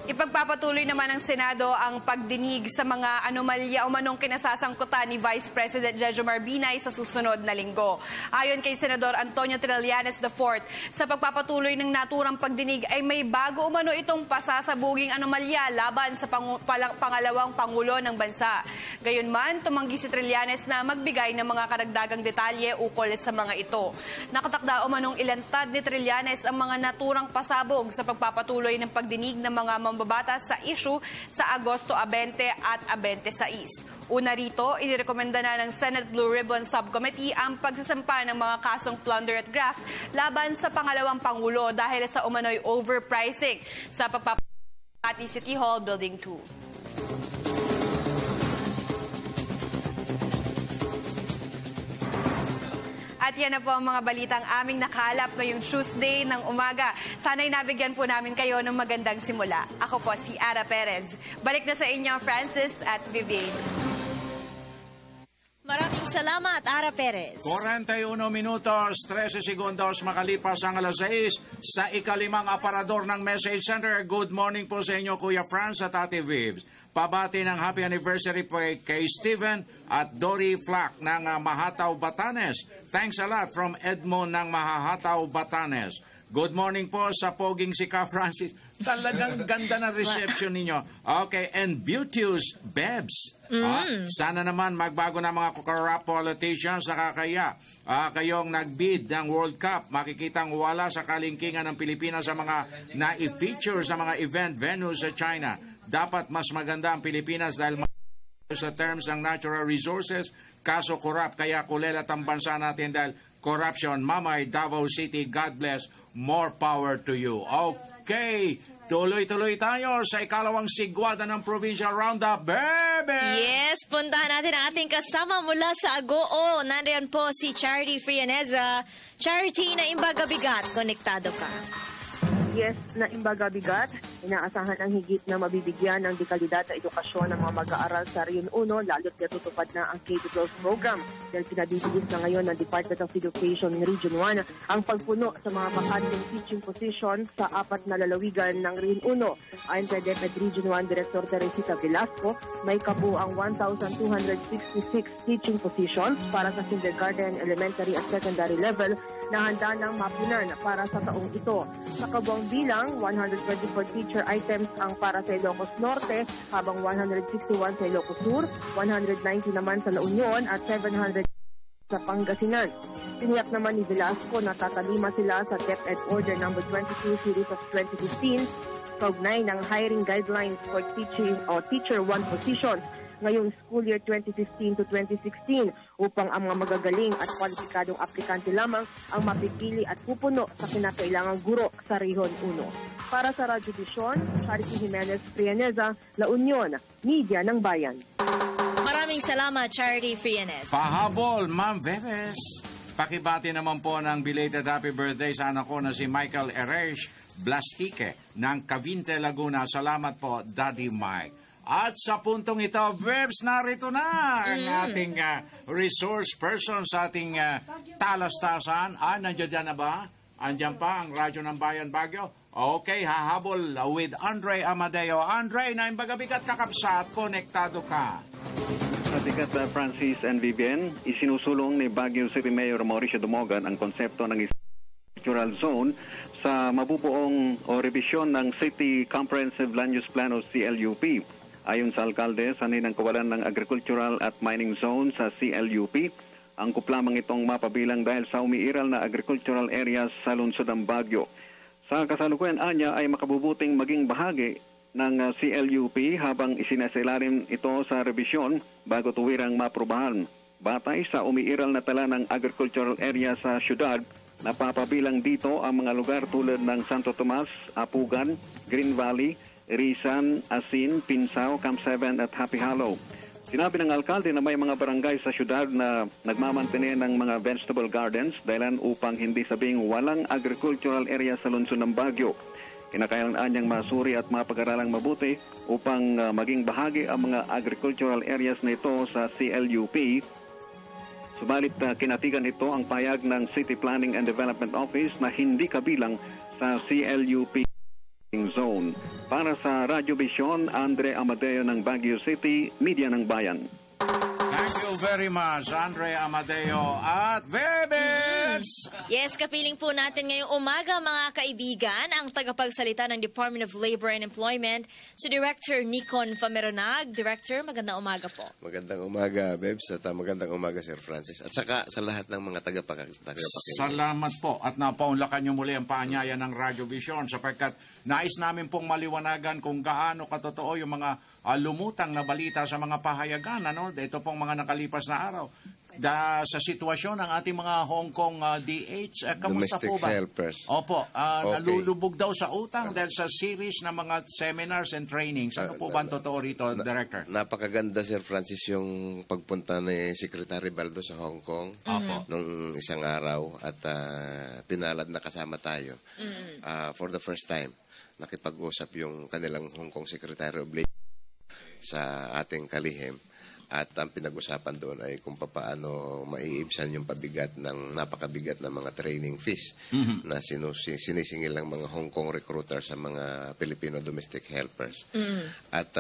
Ipagpapatuloy naman ng Senado ang pagdinig sa mga anomalya o manong kinasasangkutan ni Vice President Jejomar Binay sa susunod na linggo. Ayon kay Senador Antonio Trillanes IV, sa pagpapatuloy ng naturang pagdinig ay may bago umano itong pasasabuging anomalya laban sa pangalawang Pangulo ng bansa. Gayunman, tumanggi si Trillanes na magbigay ng mga karagdagang detalye ukol sa mga ito. Nakatakda umanong ilantad ni Trillanes ang mga naturang pasabog sa pagpapatuloy ng pagdinig ng mga mambabatas sa issue sa Agosto 20 at 26. Una rito, inirekomenda na ng Senate Blue Ribbon Subcommittee ang pagsasampa ng mga kasong plunder at graft laban sa pangalawang Pangulo dahil sa umano'y overpricing sa pagpapati City Hall Building 2. At yan na po ang mga balitang aming nakalap ngayong Tuesday ng umaga. Sana'y nabigyan po namin kayo ng magandang simula. Ako po si Ara Perez. Balik na sa inyo, Francis at Vivian. Maraming salamat, Ara Perez. 41 minutos, 13 segundos makalipas ang alas 6 sa ikalimang aparador ng Message Center. Good morning po sa inyo, Kuya Franz at Ate Vibs. Pabati ng happy anniversary po kay Steven at Dory Flack ng Mahataw, Batanes. Thanks a lot from Edmond ng Mahataw, Batanes. Good morning po sa poging si Ka Francis. Talagang ganda ng reception ninyo. Okay, and beauteous Bebs. Sana naman magbago na mga corrupt politicians sa kakaya. Kayong nagbid ng World Cup, makikitang wala sa kalingkingan ng Pilipinas sa mga na-feature sa mga event venues sa China. Dapat mas maganda ang Pilipinas dahil sa terms ng natural resources, kaso corrupt, kaya kulelat ang bansa natin dahil corruption. Mamay, Davao City, God bless, more power to you. Okay, tuloy-tuloy tayo sa ikalawang sigwada ng Provincial Roundup, baby! Yes, puntahan natin ang ating kasama mula sa Agoo. Nandiyan po si Charity Frianeza. Charity, na Imbaga Bigat, konektado ka. Yes, na Imbaga Bigat, inaasahan ang higit na mabibigyan ng dekalidad na edukasyon ng mga mag-aaral sa Region 1, lalo't natutupad na ang K-12 program. Dahil pinabibigis na ngayon ng Department of Education ng Region 1 ang pagpuno sa mga bakanteng teaching positions sa 4 na lalawigan ng Region 1. Ayon kay DepEd Region 1 Director Teresita Velasco, may kabuang 1,266 teaching positions para sa kindergarten, elementary at secondary level na handa ng mapunan para sa taong ito. Sa kabuang bilang, 124 teacher items ang para sa Ilocos Norte, habang 161 sa Ilocos Sur, 190 naman sa La Union at 700 sa Pangasinan. Tiniyak naman ni Velasco na tatalima sila sa DepEd Order No. 22 Series of 2015 kaugnay ng hiring guidelines for teacher 1 positions ngayong school year 2015 to 2016 upang ang mga magagaling at kwalipikadong aplikante lamang ang mapipili at pupuno sa kinakailangang guro sa Region 1. Para sa Radyo Vision, Charity Jimenez Frianeza, La Union, Media ng Bayan. Maraming salamat, Charity Frianeza. Pahabol, Ma'am Veves. Pakibati naman po ng belated happy birthday sa anak ko na si Michael Eresh Blastique ng Cavite, Laguna. Salamat po, Daddy Mike. At sa puntong ito, Verbs, narito na ang ating resource person sa ating talastasan. Nandiyan dyan na ba? Andiyan pa ang Radyo ng Bayan Baguio. Okay, hahabol with Andre Amadeo. Andre, na Imbaga Bigat kakapsat, konektado ka. Bigat Francis and Vivian, isinusulong ni Baguio City Mayor Mauricio Dumogan ang konsepto ng Natural Zone sa mabubuong o revisyon ng City Comprehensive Land Use Plan o CLUP. Ayon sa alkalde, sanay ng kawalan ng agricultural at mining zone sa CLUP, ang kuplamang itong mapabilang dahil sa umiiral na agricultural areas sa lungsod ng Baguio. Sa kasalukuyan anya ay makabubuting maging bahagi ng CLUP habang isinasilalim ito sa revisyon bago tuwirang maprubahan. Batay sa umiiral na tala ng agricultural area sa syudad, napapabilang dito ang mga lugar tulad ng Santo Tomas, Apugan, Green Valley, Irisan, Asin, Pinsao, Camp 7 at Happy Hollow. Sinabi ng alkalde na may mga barangay sa syudad na nagmamantene ng mga vegetable gardens dahilan upang hindi sabing walang agricultural area sa lungsod ng Baguio. Kinakailangan niyang masuri at mapag-aralang mabuti upang maging bahagi ang mga agricultural areas na ito sa CLUP. Subalit kinatigan ito ang payag ng City Planning and Development Office na hindi kabilang sa CLUP zone. Para sa Radyo Vision, Andre Amadeo ng Baguio City, Media ng Bayan. Thank you very much, Andre Amadeo at Bebes! Yes, kapiling po natin ngayong umaga mga kaibigan ang tagapagsalita ng Department of Labor and Employment, si Director Nikon Fameronag. Director, magandang umaga po. Magandang umaga, Bebs, at magandang umaga, Sir Francis. At saka sa lahat ng mga tagapakinig. Salamat po at napaunlakan niyo muli ang paanyaya ng Radyo Vision sapagkat nais namin pong maliwanagan kung gaano katotoo yung mga lumutang na balita sa mga pahayagan. Ito pong mga nakalipas na araw. Sa sitwasyon ng ating mga Hong Kong DH, kamusta Domestic po ba? helpers. Opo, Okay. nalulubog daw sa utang dahil sa series ng mga seminars and trainings. Ano po ba ang totoo rito, Director? Napakaganda, Sir Francis, yung pagpunta ni Secretary Baldo sa Hong Kong nung isang araw at pinalad na kasama tayo. For the first time, nakipag-usap yung kanilang Hong Kong Secretary of Labor sa ating kalihim. At ang pinag-usapan doon ay kung paano maiibsan yung pabigat ng napakabigat na mga training fees na sinisingil ng mga Hong Kong recruiters sa mga Filipino domestic helpers. At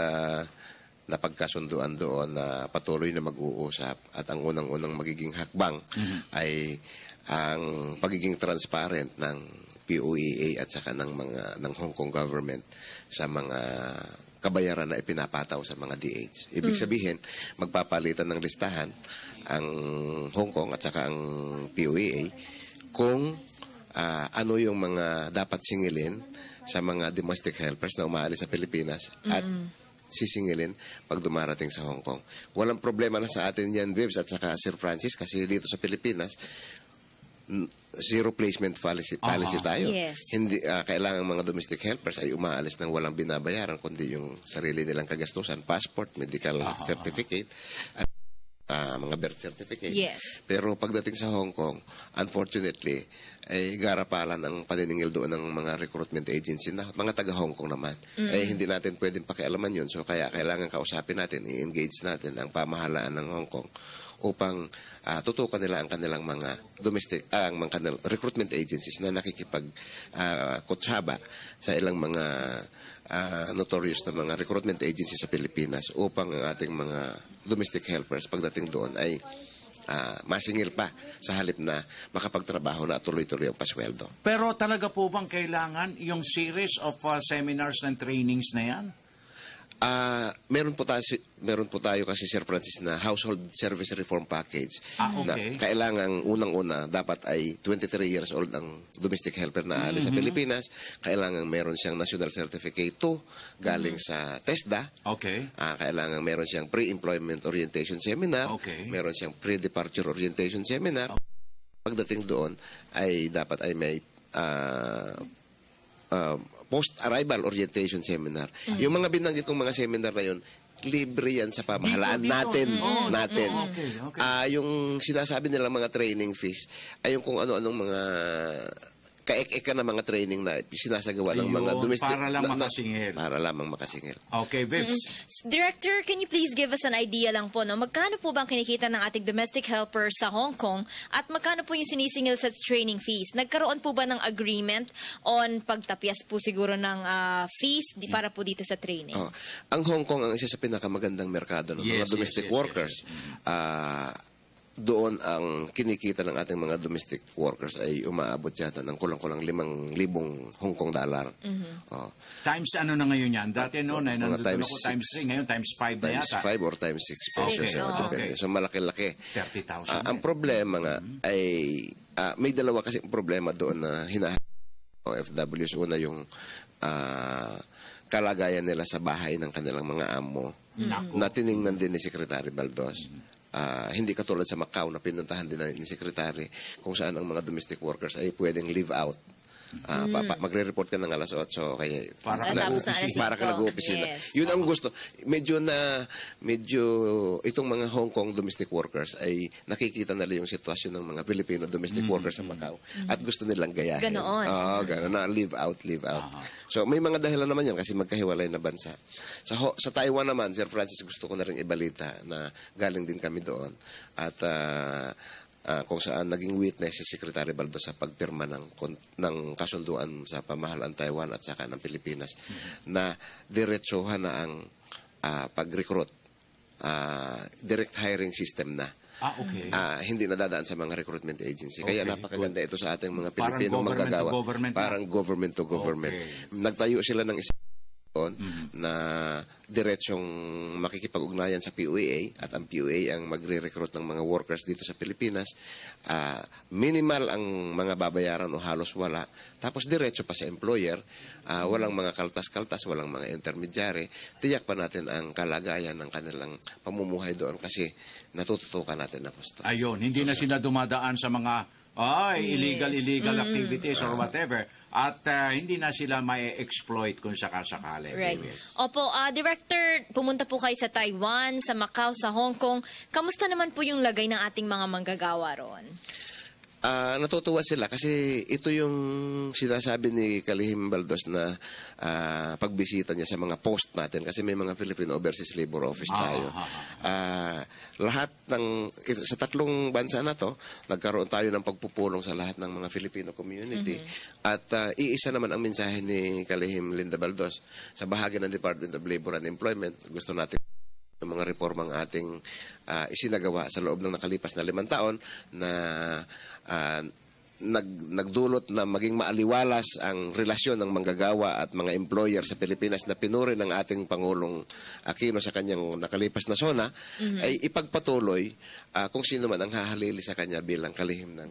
napagkasunduan doon na patuloy na mag-uusap at ang unang-unang magiging hakbang ay ang pagiging transparent ng POEA at saka ng Hong Kong government sa mga kabayaran na ipinapataw sa mga DH. Ibig sabihin, magpapalitan ng listahan ang Hong Kong at saka ang POEA kung ano yung mga dapat singilin sa mga domestic helpers na umaalis sa Pilipinas at sisingilin pag dumarating sa Hong Kong. Walang problema na sa atin yan, Bibs, at saka Sir Francis, kasi dito sa Pilipinas, zero placement policy tayo. Yes. Hindi kailangan mga domestic helpers ay umaalis ng walang binabayaran kundi yung sarili nilang kagastusan, passport, medical certificate at mga birth certificate. Yes. Pero pagdating sa Hong Kong, unfortunately, ay garapalan ang paniningil doon ng mga recruitment agency na mga taga Hong Kong naman. Hindi natin pwedeng pakialaman yun. So kaya kailangan kausapin natin, i-engage natin ang pamahalaan ng Hong Kong upang tutukan nila ang kanilang mga domestic, ang mga kanilang recruitment agencies na nakikipag kutsaba sa ilang mga notorious na mga recruitment agencies sa Pilipinas upang ang ating mga domestic helpers pagdating doon ay masingil pa sa halip na makapagtrabaho na tuloy-tuloy ang pasweldo. Pero talaga po bang kailangan yung series of seminars and trainings na yan? Meron po tayo kasi, Sir Francis, na household service reform package na kailangan unang-una dapat ay 23 years old ang domestic helper na alis sa Pilipinas. Kailangan meron siyang national certificate 2 galing sa TESDA. Kailangan meron siyang pre-employment orientation seminar. Meron siyang pre-departure orientation seminar. Pagdating doon ay dapat ay may post-arrival orientation seminar. Yung mga binanggit kong mga seminar na yun, libre yan sa pamahalaan natin. Yung sinasabi nilang mga training fees ay yung kung ano-anong mga kaek-eka na mga training na sinasagawa ng mga domestic. Para lang makasingil. Para lamang makasingil. Okay, Vips. Director, can you please give us an idea lang po, magkano po bang kinikita ng ating domestic helpers sa Hong Kong at magkano po yung sinisingil sa training fees? Nagkaroon po ba ng agreement on pagtapyas po siguro ng fees para po dito sa training? Ang Hong Kong ang isa sa pinakamagandang merkado ng mga domestic workers. Doon ang kinikita ng ating mga domestic workers ay umaabot yata ng kulang-kulang 5,000 Hong Kong dollar. Times ano na ngayon yan? Dati noon ay nandun ako times 3, ngayon times 5 na yata. Times 5 or times 6 pesos. So malaki-laki. 30,000. Ang problema nga ay may dalawa kasi problema doon na OFWs. Una yung kalagayan nila sa bahay ng kanilang mga amo na tiningnan din ni Secretary Baldos. Hindi katulad sa Macau na pinuntahan din ni Secretary kung saan ang mga domestic workers ay pwedeng live out Magre-report ka ng alas 8 kaya Para ka nag-opisina. Yes. Yun ang gusto. Medyo itong mga Hong Kong domestic workers ay nakikita nila yung sitwasyon ng mga Filipino domestic workers sa Macau at gusto nilang gayahin. Ganoon. Ganoon na live out. So may mga dahilan naman yan kasi magkahiwalay na bansa. Sa Taiwan naman, Sir Francis, gusto ko na rin ibalita na galing din kami doon at kung saan naging witness si Secretary Baldo sa pagpirma ng kasunduan sa pamahalaan Taiwan at saka ng Pilipinas na diretsohan na ang pag-recruit, direct hiring system na. Okay. Hindi nadadaan sa mga recruitment agency. Kaya napakaganda ito sa ating mga Pilipinong manggagawa. Parang government to government. Nagtayo sila ng na diretsong makikipag-ugnayan sa POEA at ang POEA ang magre-recruit ng mga workers dito sa Pilipinas. Minimal ang mga babayaran o halos wala. Tapos diretso pa sa employer. Walang mga kaltas-kaltas, walang mga intermediary. Tiyak pa natin ang kalagayan ng kanilang pamumuhay doon kasi natututukan natin na posto. Ayun, hindi na sila dumadaan sa mga illegal activities or whatever. At hindi na sila mai-exploit kung sakasakali. Right. Opo, Director, pumunta po kayo sa Taiwan, sa Macau, sa Hong Kong. Kamusta naman po yung lagay ng ating mga manggagawa roon? Natutuwa sila kasi ito yung sinasabi ni Kalihim Baldos na pagbisita niya sa mga post natin kasi may mga Philippine Overseas Labor Office tayo. Lahat sa tatlong bansa na to, nagkaroon tayo ng pagpupulong sa lahat ng mga Filipino community at iisa naman ang mensahe ni Kalihim Linda Baldos sa bahagi ng Department of Labor and Employment. Gusto natin ng mga reformang ating isinagawa sa loob ng nakalipas na 5 taon na nagdulot na maging maaliwalas ang relasyon ng manggagawa at mga employer sa Pilipinas na pinuri ng ating Pangulong Aquino sa kanyang nakalipas na SONA ay ipagpatuloy kung sino man ang hahalili sa kanya bilang kalihim ng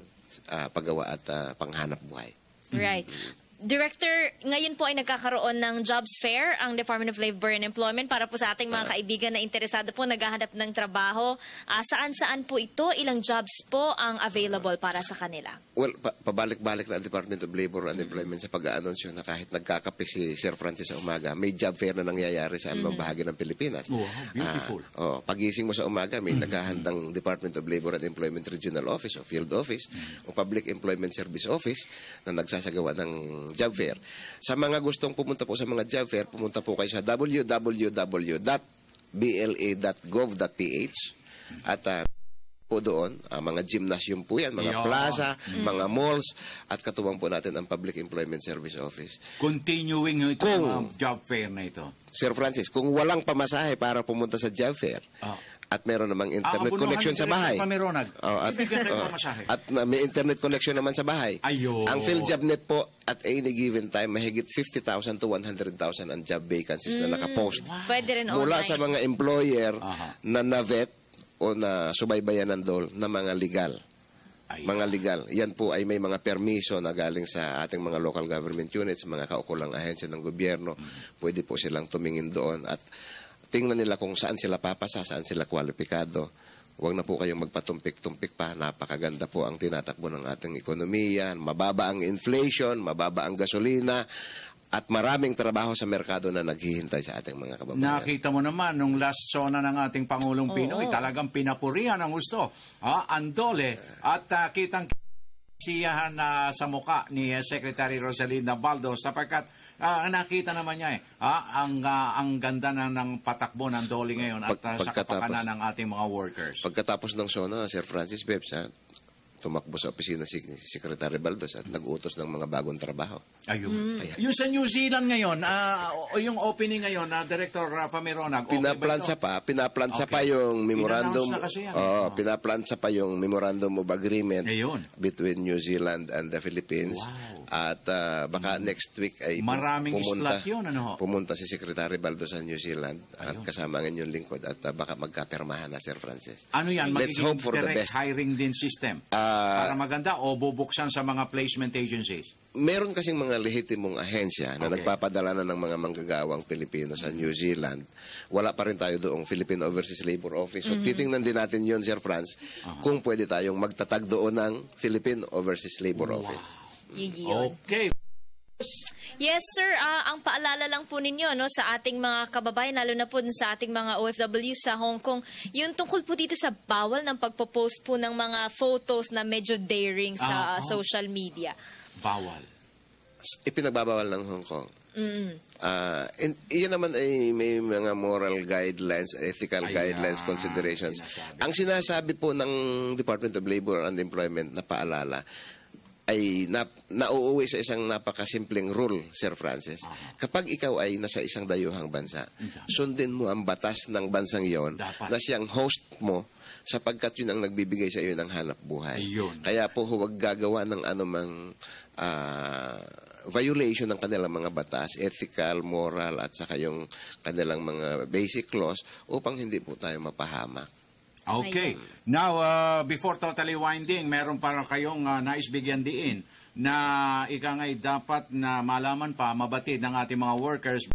paggawa at panghanap buhay. Right. Director, ngayon po ay nagkakaroon ng jobs fair ang Department of Labor and Employment para po sa ating mga kaibigan na interesado po naghahanap ng trabaho. Saan-saan po ito? Ilang jobs po ang available para sa kanila? Well, pabalik-balik na ang Department of Labor and Employment sa pag-aanonsyo na kahit nagkakape si Sir Francis sa umaga, may job fair na nangyayari sa anumang bahagi ng Pilipinas. Wow, beautiful. Pagising mo sa umaga, may naghahandang Department of Labor and Employment Regional Office o Field Office o Public Employment Service Office na nagsasagawa ng job fair. Sa mga gustong pumunta po sa mga job fair, pumunta po kayo sa www.bla.gov.ph at po doon, mga gymnasium po yan, mga plaza, mga malls, at katuwang po natin ang Public Employment Service Office. Continuing ito ang job fair na ito. Sir Francis, kung walang pamasahe para pumunta sa job fair, at meron namang internet connection sa bahay. At may internet connection naman sa bahay. Ang PhilJobNet po at any given time, mahigit 50,000 to 100,000 ang job vacancies na nakapost. Pwede rin mula online. sa mga employer na na-vet o na subaybayan ng DOL na mga legal. Mga legal. Yan po ay may mga permiso na galing sa ating mga local government units, mga kaukulang ahensya ng gobyerno. Pwede po silang tumingin doon at tingnan nila kung saan sila papasa, saan sila kwalipikado. Huwag na po kayong magpatumpik-tumpik pa. Napakaganda po ang tinatakbo ng ating ekonomiya. Mababa ang inflation, mababa ang gasolina, at maraming trabaho sa merkado na naghihintay sa ating mga kababayan. Nakita mo naman, nung last SONA ng ating Pangulong Pinoy, talagang pinapurihan ang gusto. Andole. At kitang siyahan sa muka ni Secretary Rosalinda Baldo sapagkat nakita naman niya ang ganda ng patakbo ng Dole ngayon at sa kapakanan ng ating mga workers. Pagkatapos ng SONA, Sir Francis Bebs, tumakbo sa opisina si Secretary Baldos at nag-utos ng mga bagong trabaho. Ayun. Yung sa New Zealand ngayon, yung opening ngayon na Director Pameronag, pinaplantsa pa yung memorandum. Pinaplantsa pa yung memorandum of agreement between New Zealand and the Philippines. At baka next week ay pumunta si Secretary Baldos sa New Zealand at kasama ang inyong lingkod at baka magkapirmahan na, Sir Francis. Ano yan? Let's hope for the direct best. Hiring din system para maganda o bubuksan sa mga placement agencies? Meron kasing mga lehitimong ahensya na nagpapadala na ng mga manggagawang Pilipino sa New Zealand. Wala pa rin tayo doong Philippine Overseas Labor Office. So titingnan din natin yon, Sir Franz, kung pwede tayong magtatag doon ng Philippine Overseas Labor Office. Okay. Yes, sir. Ang paalala lang po ninyo sa ating mga kababayan, lalo na po sa ating mga OFW sa Hong Kong, yung tungkol po dito sa bawal ng pagpo-post po ng mga photos na medyo daring sa social media. Bawal. Ipinagbabawal ng Hong Kong. Iyan naman ay may mga moral guidelines, ethical guidelines, considerations. Ang sinasabi po ng Department of Labor and Employment na paalala ay nauuwi sa isang napakasimpleng rule, Sir Francis. Kapag ikaw ay nasa isang dayuhang bansa, sundin mo ang batas ng bansang iyon na siyang host mo sapagkat yun ang nagbibigay sa iyo ng hanap buhay. Kaya po huwag gagawa ng anumang violation ng kanilang mga batas, ethical, moral, at saka yung kanilang mga basic laws upang hindi po tayo mapahamak. Okay. Now, before totally winding, meron para kayong nais bigyan diin na ikangay dapat na malaman pa, mabatid ng ating mga workers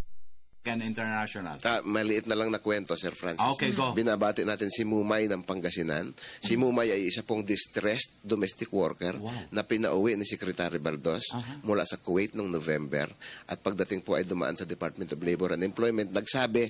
and international. Maliit na lang na kwento, Sir Francis. Okay, go. Binabati natin si Mumay ng Pangasinan. Si Mumay ay isa pong distressed domestic worker na pinauwi ni Secretary Baldos mula sa Kuwait noong November. At pagdating po ay dumaan sa Department of Labor and Employment. Nagsabi,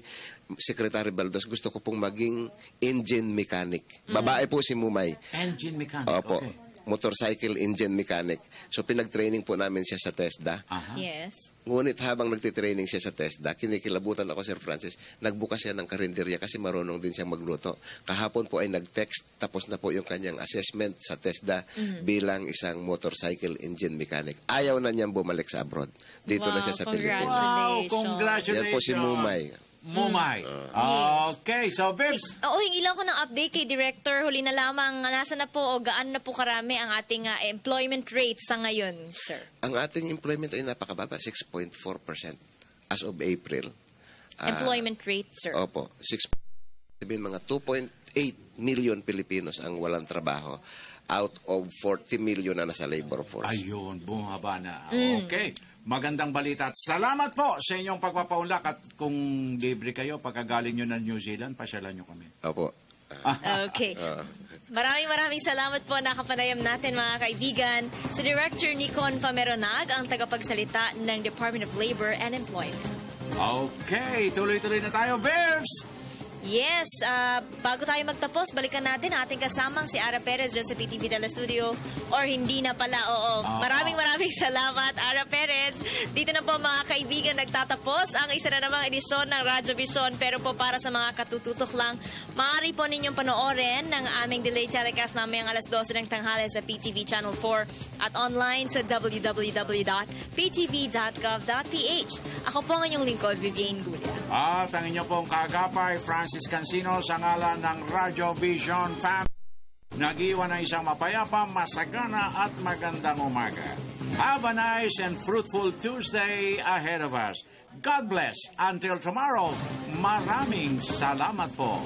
Secretary Baldos, gusto ko pong maging engine mechanic. Babae po si Mumay. Engine mechanic, Opo. Motorcycle engine mechanic. So pinag-training po namin siya sa TESDA. Yes. Ngunit habang nagtitraining siya sa TESDA, kinikilabutan ako, Sir Francis, nagbukas siya ng karinderya kasi marunong din siyang magluto. Kahapon po ay nag-text, tapos na po yung kanyang assessment sa TESDA bilang isang motorcycle engine mechanic. Ayaw na niyang bumalik sa abroad. Dito na siya sa Pilipinas. Wow, congratulations. Yan po si Mumay. Mumay. Okay, so Vips. Hingi lang ko ng update kay Director. Huli na lamang, nasa na po o gaan na po karami ang ating employment rate sa ngayon, sir? Ang ating employment ay napakababa, 6.4% as of April. Employment rate, sir? Opo, 6. Mga 2.8 million Pilipinos ang walang trabaho out of 40 million na nasa labor force. Ayun, bumaba na. Okay. Magandang balita at salamat po sa inyong pagpapaunlak at kung libre kayo pagkagaling nyo ng New Zealand, pasyalan nyo kami. Opo. Okay. Maraming salamat po nakapanayam natin mga kaibigan. Si Director Nicon Fameronag, ang tagapagsalita ng Department of Labor and Employment. Okay, tuloy-tuloy na tayo, Bears! Yes, bago tayo magtapos, balikan natin ating kasamang si Ara Perez dyan sa PTV Telestudio. Or hindi na pala, Maraming salamat, Ara Perez. Dito na po mga kaibigan, nagtatapos ang isa na namang edisyon ng Radyo Vision. Pero po para sa mga katututok lang, maaari po ninyong panoorin ng aming delayed telecast namin alas 12 ng tanghali sa PTV Channel 4 at online sa www.ptv.gov.ph. Ako po ang inyong lingkod, Vivian Gulia. At ang inyo pong kagapay, Francis Cancino, sa ngalan ng Radyo Vision Family. Nag-iwan ng isang mapayapa, masagana at magandang umaga. Have a nice and fruitful Tuesday ahead of us. God bless. Until tomorrow, maraming salamat po.